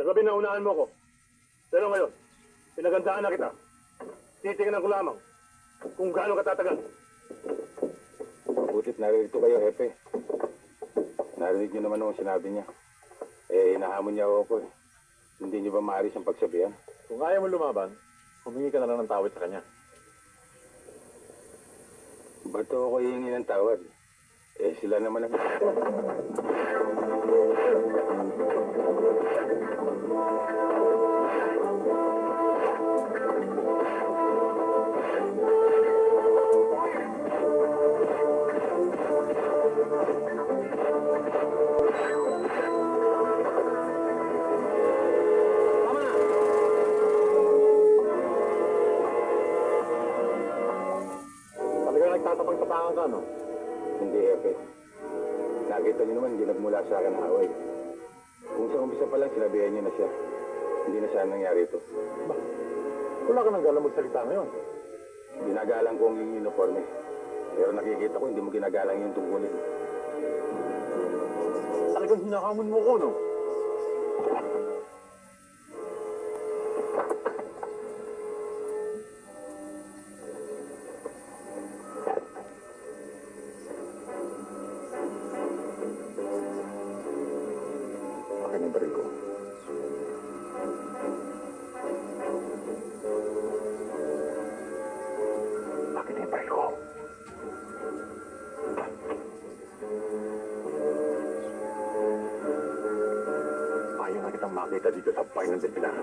Kagabi na unahan mo ko. Pero ngayon, pinagandaan na kita. Titingnan ko lamang kung gaano katatagal. Mabutit naririto kayo, Hepe. Narinig niyo naman ang sinabi niya. Eh, hinahamon niya ako eh. Hindi niyo ba maaari siyang pagsabihan? Kung ayaw mo lumaban, humingi ka na lang ng tawad sa kanya. Ba't ako hihingi ng tawad? Eh, sila naman ang... Talagang nagtatapang-tapangan ka, no? Hindi, Hepe. Nakita niyo naman, hindi nagmula sa akin ang away. Kung sa umpisa pa lang, sinabihan niyo na siya. Hindi na sana nangyari ito. Ba, wala ka nang galang magsalita ngayon. Ginagalang ko ang iyong uniforme. Pero nakikita ko, hindi mo ginagalang yung tungkulin. Talagang hinahamon mo ko, no? Akin ang baril ko. Akin ang baril ko. Ayaw na kitang makita dito sa bayan ng Pilar.